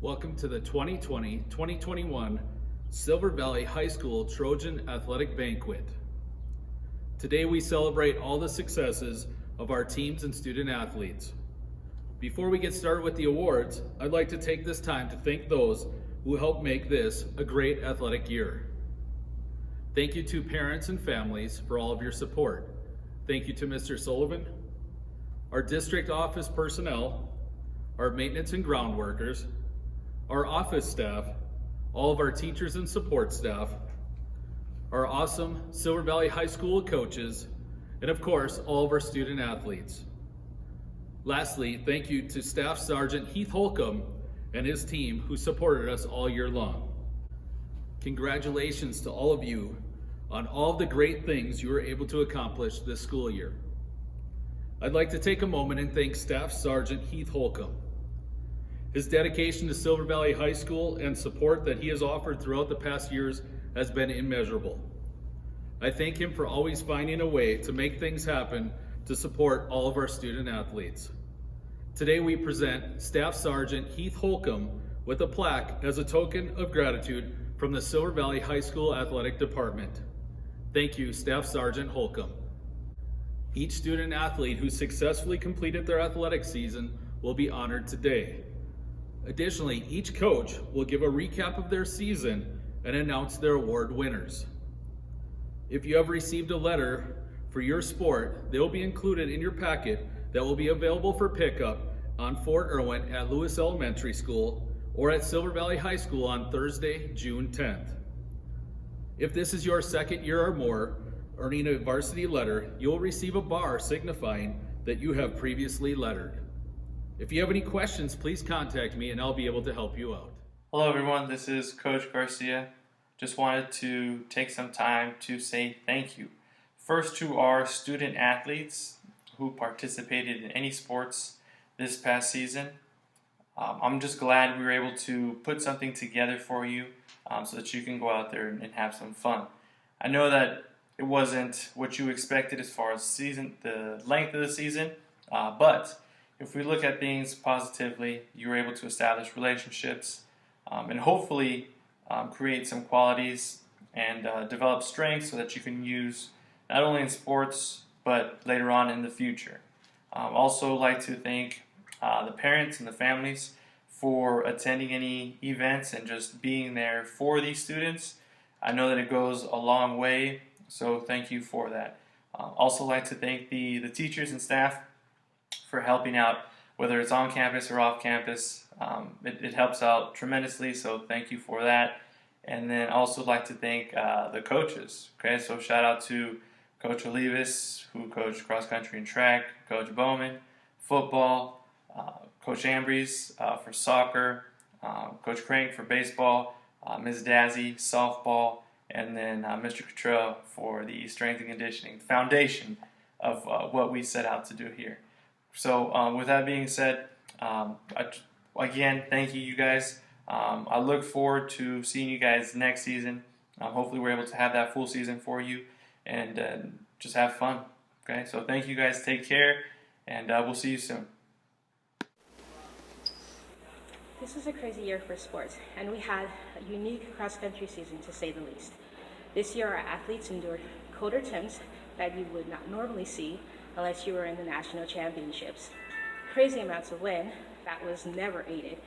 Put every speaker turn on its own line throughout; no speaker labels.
Welcome to the 2020-2021 Silver Valley High School Trojan Athletic Banquet. Today we celebrate all the successes of our teams and student athletes. Before we get started with the awards, I'd like to take this time to thank those who helped make this a great athletic year. Thank you to parents and families for all of your support. Thank you to Mr. Sullivan, our district office personnel, our maintenance and ground workers, our office staff, all of our teachers and support staff, our awesome Silver Valley High School coaches, and of course, all of our student athletes. Lastly, thank you to Staff Sergeant Heath Holcomb and his team who supported us all year long. Congratulations to all of you on all of the great things you were able to accomplish this school year. I'd like to take a moment and thank Staff Sergeant Heath Holcomb. His dedication to Silver Valley High School and support that he has offered throughout the past years has been immeasurable. I thank him for always finding a way to make things happen to support all of our student athletes. Today we present Staff Sergeant Heath Holcomb with a plaque as a token of gratitude from the Silver Valley High School Athletic Department. Thank you, Staff Sergeant Holcomb. Each student athlete who successfully completed their athletic season will be honored today. Additionally, each coach will give a recap of their season and announce their award winners. If you have received a letter for your sport, they will be included in your packet that will be available for pickup on Fort Irwin at Lewis Elementary School or at Silver Valley High School on Thursday, June 10th. If this is your second year or more earning a varsity letter, you will receive a bar signifying that you have previously lettered. If you have any questions, please contact me and I'll be able to help you out.
Hello everyone, this is Coach Garcia. Just wanted to take some time to say thank you. First to our student athletes who participated in any sports this past season. I'm just glad we were able to put something together for you so that you can go out there and have some fun. I know that it wasn't what you expected as far as the length of the season, but if we look at things positively, you were able to establish relationships and hopefully create some qualities and develop strengths so that you can use not only in sports but later on in the future. Also like to thank the parents and the families for attending any events and just being there for these students. I know that it goes a long way, so thank you for that. Also like to thank the teachers and staff for helping out, whether it's on campus or off campus. It helps out tremendously, so thank you for that. And then also like to thank the coaches. Okay, so shout out to Coach Olivas, who coached cross country and track, Coach Bowman, football, Coach Ambries for soccer, Coach Crank for baseball, Ms. Dazzy, softball, and then Mr. Cottrell for the strength and conditioning foundation of what we set out to do here. So with that being said, again, thank you guys. I look forward to seeing you guys next season. Hopefully we're able to have that full season for you and just have fun. Okay, so thank you guys. Take care, and we'll see you soon.
This was a crazy year for sports, and we had a unique cross-country season to say the least. This year our athletes endured colder temps that you would not normally see unless you were in the national championships. Crazy amounts of wind that was never aided.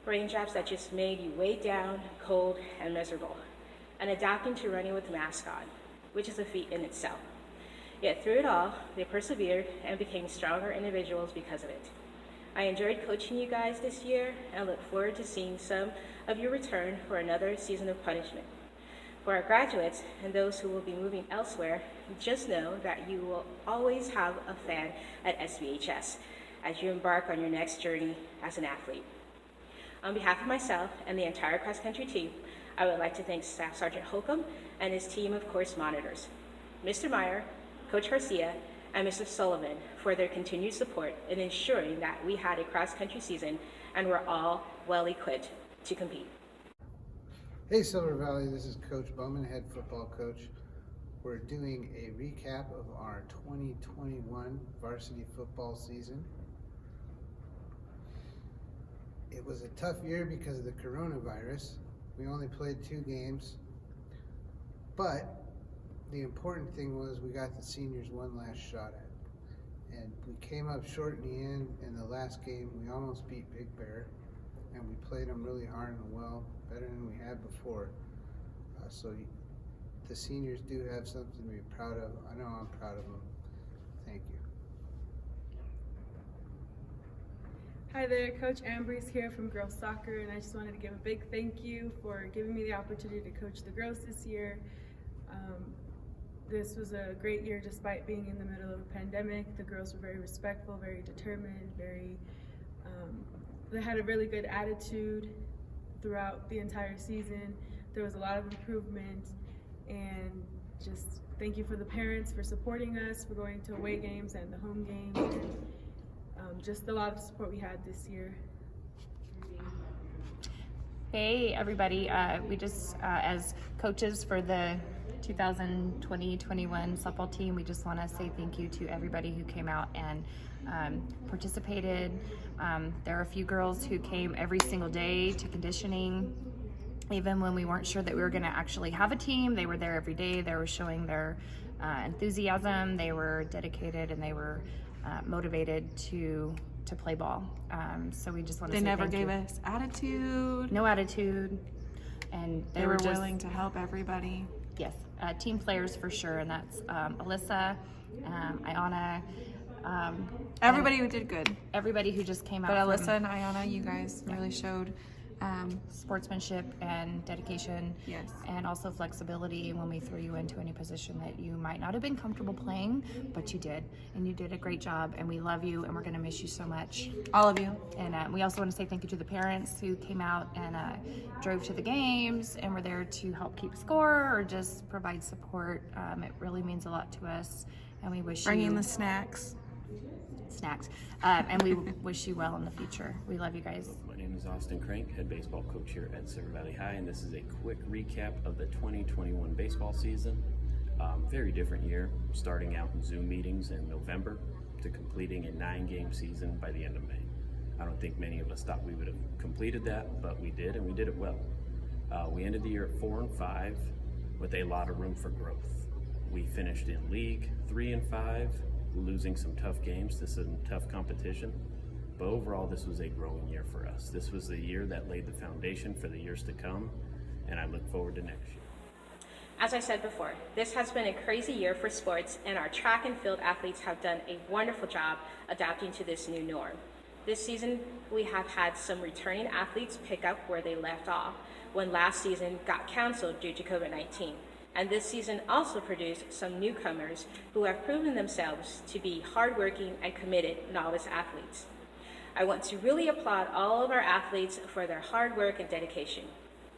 Raindrops that just made you weighed down, cold, and miserable. And adapting to running with a mask on, which is a feat in itself. Yet through it all, they persevered and became stronger individuals because of it. I enjoyed coaching you guys this year and look forward to seeing some of you return for another season of punishment. For our graduates and those who will be moving elsewhere, just know that you will always have a fan at SVHS as you embark on your next journey as an athlete. On behalf of myself and the entire cross-country team, I would like to thank Staff Sergeant Holcomb and his team of course monitors, Mr. Meyer, Coach Garcia, and Mr. Sullivan for their continued support in ensuring that we had a cross-country season and were all well equipped to compete.
Hey Silver Valley, this is Coach Bowman, head football coach. We're doing a recap of our 2021 varsity football season. It was a tough year because of the coronavirus. We only played 2 games, but the important thing was we got the seniors one last shot at it. And we came up short in the end. In the last game, we almost beat Big Bear, and we played them really hard and well, better than we had before. So the seniors do have something to be proud of. I know I'm proud of them. Thank you.
Hi there, Coach Ambrose here from Girls Soccer, and I just wanted to give a big thank you for giving me the opportunity to coach the girls this year. This was a great year despite being in the middle of a pandemic. The girls were very respectful, very determined, they had a really good attitude throughout the entire season. There was a lot of improvement, and just thank you for the parents for supporting us, for going to away games and the home games, and just a lot of support we had this year.
Hey everybody, we just, as coaches for the 2020-21 softball team, we just want to say thank you to everybody who came out and participated. There are a few girls who came every single day to conditioning. Even when we weren't sure that we were going to actually have a team, they were there every day. They were showing their enthusiasm, they were dedicated, and they were motivated to play ball. So we just want to say
They never
thank
gave
you.
us attitude.
No attitude. And
They were
just
willing to help everybody.
Yes, team players for sure, and that's Alyssa, Ayana,
Everybody who did good.
everybody who just came out.
But
from
Alyssa and Ayana, you guys really showed.
sportsmanship and dedication,
Yes.
and also flexibility when we threw you into any position that you might not have been comfortable playing, but you did, and you did a great job, and we love you, and we're going to miss you so much.
All of you.
And we also want to say thank you to the parents who came out and drove to the games and were there to help keep score or just provide support. It really means a lot to us, and we wish
Bringing
you
the snacks.
snacks, and we wish you well in the future. We love you guys.
My name is Austin Crank, head baseball coach here at Silver Valley High, and this is a quick recap of the 2021 baseball season. Very different year, starting out in Zoom meetings in November to completing a 9-game season by the end of May. I don't think many of us thought we would have completed that, but we did, and we did it well. We ended the year at 4-5 with a lot of room for growth. We finished in league 3-5, losing some tough games to some tough competition. But overall, this was a growing year for us. This was the year that laid the foundation for the years to come, and I look forward to next year.
As I said before, this has been a crazy year for sports, and our track and field athletes have done a wonderful job adapting to this new norm. This season, we have had some returning athletes pick up where they left off when last season got canceled due to COVID-19. And this season also produced some newcomers who have proven themselves to be hardworking and committed novice athletes. I want to really applaud all of our athletes for their hard work and dedication.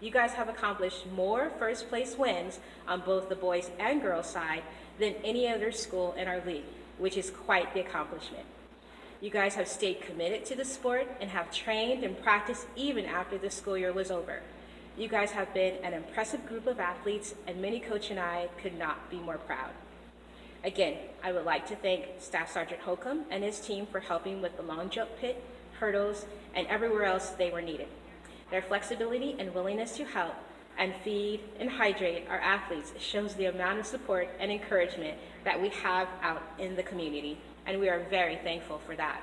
You guys have accomplished more first place wins on both the boys and girls side than any other school in our league, which is quite the accomplishment. You guys have stayed committed to the sport and have trained and practiced even after the school year was over. You guys have been an impressive group of athletes, and Mini Coach and I could not be more proud. Again, I would like to thank Staff Sergeant Holcomb and his team for helping with the long jump pit, hurdles, and everywhere else they were needed. Their flexibility and willingness to help and feed and hydrate our athletes shows the amount of support and encouragement that we have out in the community, and we are very thankful for that.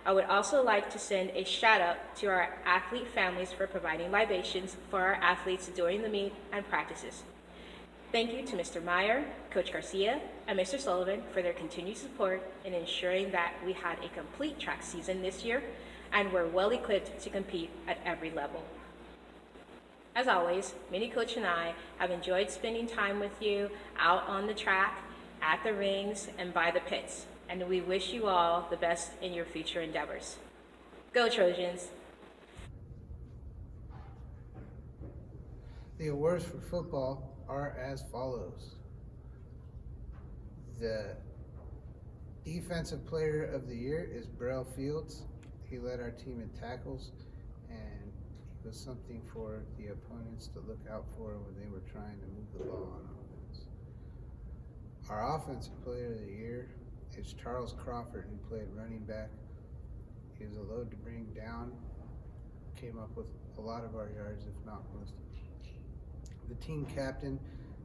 I would also like to send a shout out to our athlete families for providing libations for our athletes during the meet and practices. Thank you to Mr. Meyer, Coach Garcia, and Mr. Sullivan for their continued support in ensuring that we had a complete track season this year and were well equipped to compete at every level. As always, Mini Coach and I have enjoyed spending time with you out on the track, at the rings, and by the pits. And we wish you all the best in your future endeavors. Go Trojans!
The awards for football are as follows. The Defensive Player of the Year is Burrell Fields. He led our team in tackles, and he was something for the opponents to look out for when they were trying to move the ball on offense. Our Offensive Player of the Year is Charles Crawford, who played running back. He was a load to bring down, came up with a lot of our yards, if not most. The team captain,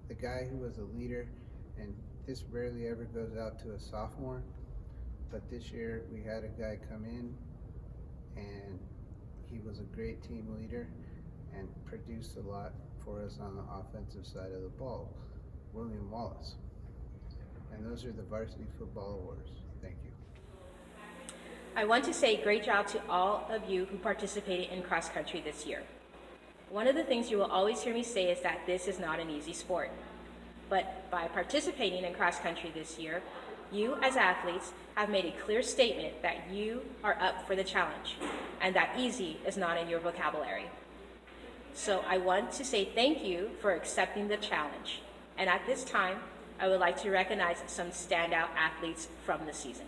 the guy who was a leader, and this rarely ever goes out to a sophomore, but this year we had a guy come in and he was a great team leader and produced a lot for us on the offensive side of the ball, William Wallace. And those are the Varsity Football Awards. Thank you.
I want to say great job to all of you who participated in cross country this year. One of the things you will always hear me say is that this is not an easy sport. But by participating in cross country this year, you as athletes have made a clear statement that you are up for the challenge and that easy is not in your vocabulary. So I want to say thank you for accepting the challenge. And at this time, I would like to recognize some standout athletes from the season.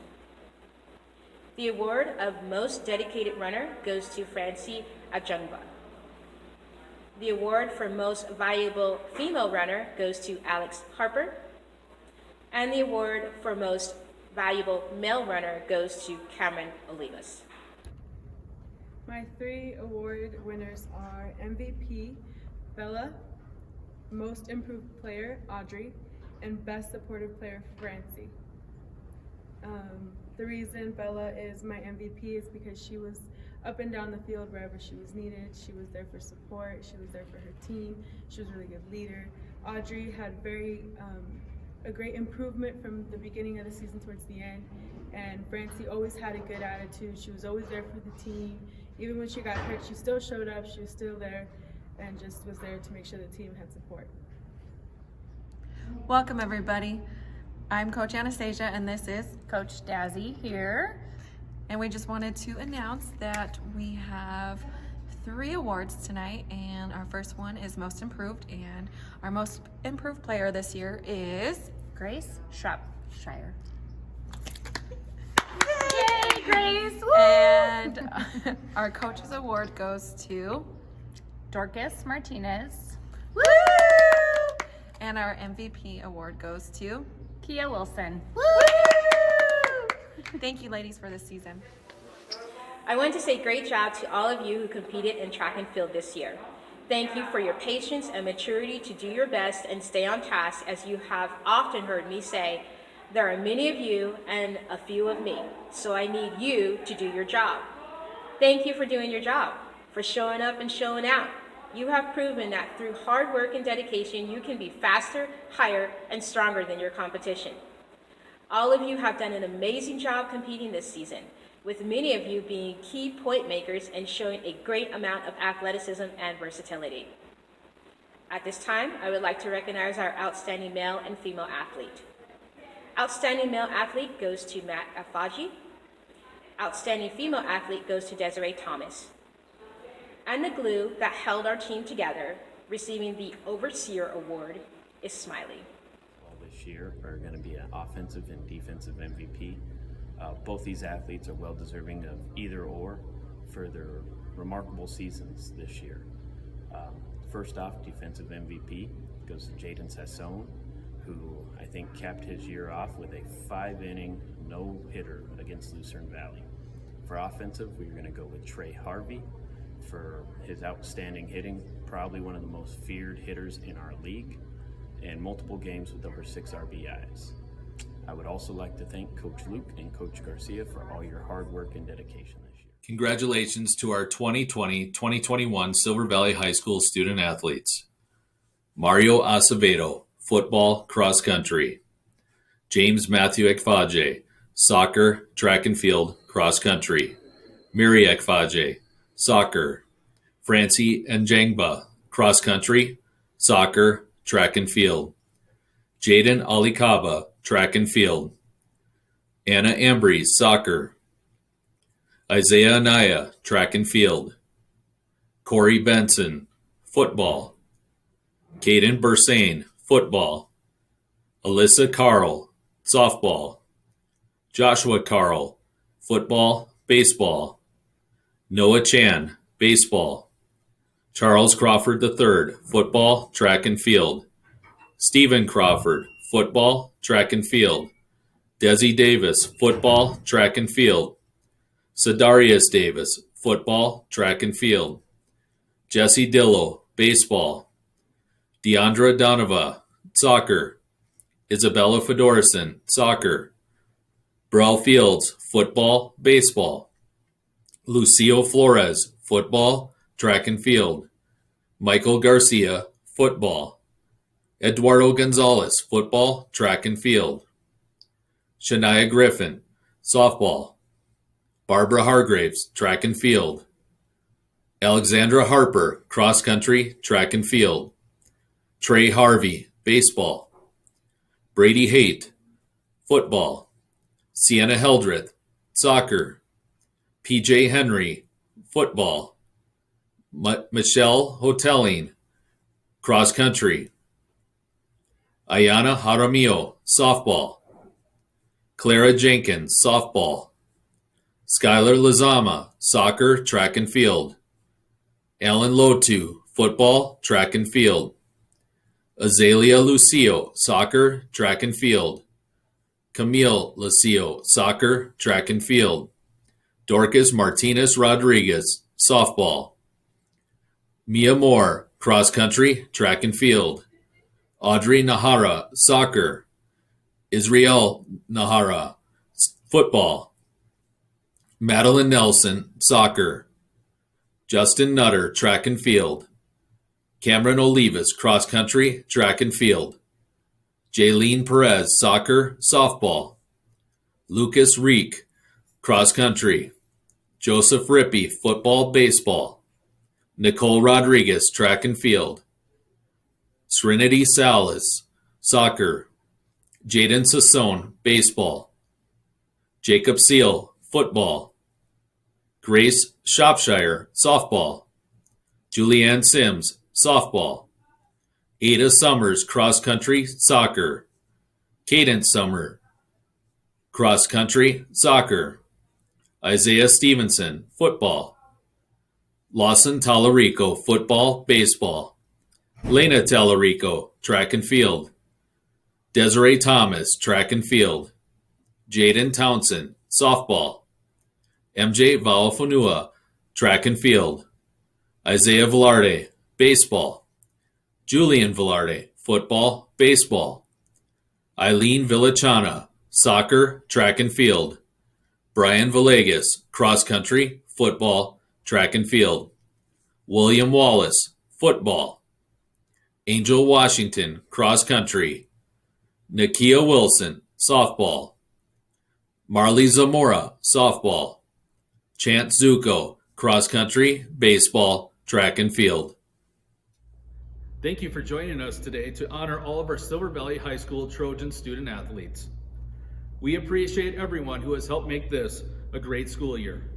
The award of Most Dedicated Runner goes to Francie Ajungba. The award for Most Valuable Female Runner goes to Alex Harper. And the award for Most Valuable Male Runner goes to Cameron Olivas.
My 3 award winners are MVP, Bella, Most Improved Player, Audrey, and Best Supportive Player, Francie. The reason Bella is my MVP is because she was up and down the field wherever she was needed. She was there for support, she was there for her team, she was a really good leader. Audrey had a great improvement from the beginning of the season towards the end, and Francie always had a good attitude. She was always there for the team. Even when she got hurt, she still showed up, she was still there, and just was there to make sure the team had support.
Welcome, everybody. I'm Coach Anastasia, and this is
Coach Dazzy here.
And we just wanted to announce that we have 3 awards tonight, and our first one is Most Improved, and our Most Improved Player this year is
Grace Shropshire. Yay, Grace! Woo!
and our Coach's Award goes to
Dorcas Martinez.
Woo! And our MVP award goes to
Kia Wilson.
Woo! Thank you, ladies, for this season.
I want to say great job to all of you who competed in track and field this year. Thank you for your patience and maturity to do your best and stay on task. As you have often heard me say, there are many of you and a few of me, so I need you to do your job. Thank you for doing your job, for showing up and showing out. You have proven that through hard work and dedication, you can be faster, higher, and stronger than your competition. All of you have done an amazing job competing this season, with many of you being key point makers and showing a great amount of athleticism and versatility. At this time, I would like to recognize our outstanding male and female athlete. Outstanding male athlete goes to Matt Afaji. Outstanding female athlete goes to Desiree Thomas. And the glue that held our team together, receiving the Overseer Award, is Smiley.
All this year are going to be an offensive and defensive MVP. Both these athletes are well deserving of either or for their remarkable seasons this year. First off, defensive MVP goes to Jaden Sassone, who I think capped his year off with a 5-inning no-hitter against Lucerne Valley. For offensive, we're going to go with Trey Harvey for his outstanding hitting, probably one of the most feared hitters in our league, and multiple games with over 6 RBIs. I would also like to thank Coach Luke and Coach Garcia for all your hard work and dedication this year.
Congratulations to our 2020-2021 Silver Valley High School student athletes. Mario Acevedo, football, cross country. James Matthew Ekfaje, soccer, track and field, cross country. Miri Ekfaje, soccer. Francie Njangba, cross country, soccer, track and field. Jaden Alikaba, track and field. Anna Ambries, soccer. Isaiah Anaya, track and field. Corey Benson, football. Caden Bursane, football. Alyssa Carl, softball. Joshua Carl, football, baseball. Noah Chan, baseball. Charles Crawford III, football, track and field. Stephen Crawford, football, track and field. Desi Davis, football, track and field. Sadarius Davis, football, track and field. Jesse Dillo, baseball. Deandra Donova, soccer. Isabella Fedorison, soccer. Burrell Fields, football, baseball. Lucio Flores, football, track and field. Michael Garcia, football. Eduardo Gonzalez, football, track and field. Shania Griffin, softball. Barbara Hargraves, track and field. Alexandra Harper, cross country, track and field. Trey Harvey, baseball. Brady Haight, football. Sienna Heldreth, soccer. PJ Henry, football. Michelle Hoteling, cross country. Ayana Jaramillo, softball. Clara Jenkins, softball. Skylar Lazama, soccer, track and field. Alan Lotu, football, track and field. Azalea Lucio, soccer, track and field. Camille Lucio, soccer, track and field. Dorcas Martinez Rodriguez, softball. Mia Moore, cross country, track and field. Audrey Nahara, soccer. Israel Nahara, football. Madeline Nelson, soccer. Justin Nutter, track and field. Cameron Olivas, cross country, track and field. Jaylene Perez, soccer, softball. Lucas Reek, cross country. Joseph Rippey, football, baseball. Nicole Rodriguez, track and field. Serenity Salas, soccer. Jaden Sassone, baseball. Jacob Seal, football. Grace Shropshire, softball. Julianne Sims, softball. Ada Summers, cross country, soccer. Cadence Summer, cross country, soccer. Isaiah Stevenson, football. Lawson Talarico, football, baseball. Lena Talarico, track and field. Desiree Thomas, track and field. Jaden Townsend, softball. MJ Valafonua, track and field. Isaiah Velarde, baseball. Julian Velarde, football, baseball. Eileen Villachana, soccer, track and field. Brian Villegas, cross country, football, track and field. William Wallace, football. Angel Washington, cross country. Nakia Wilson, softball. Marley Zamora, softball. Chance Zuko, cross country, baseball, track and field. Thank you for joining us today to honor all of our Silver Valley High School Trojan student athletes. We appreciate everyone who has helped make this a great school year.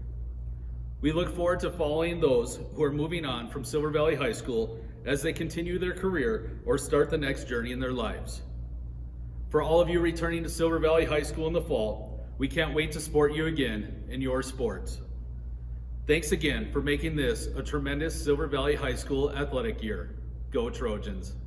We look forward to following those who are moving on from Silver Valley High School as they continue their career or start the next journey in their lives. For all of you returning to Silver Valley High School in the fall, we can't wait to support you again in your sports. Thanks again for making this a tremendous Silver Valley High School athletic year. Go Trojans!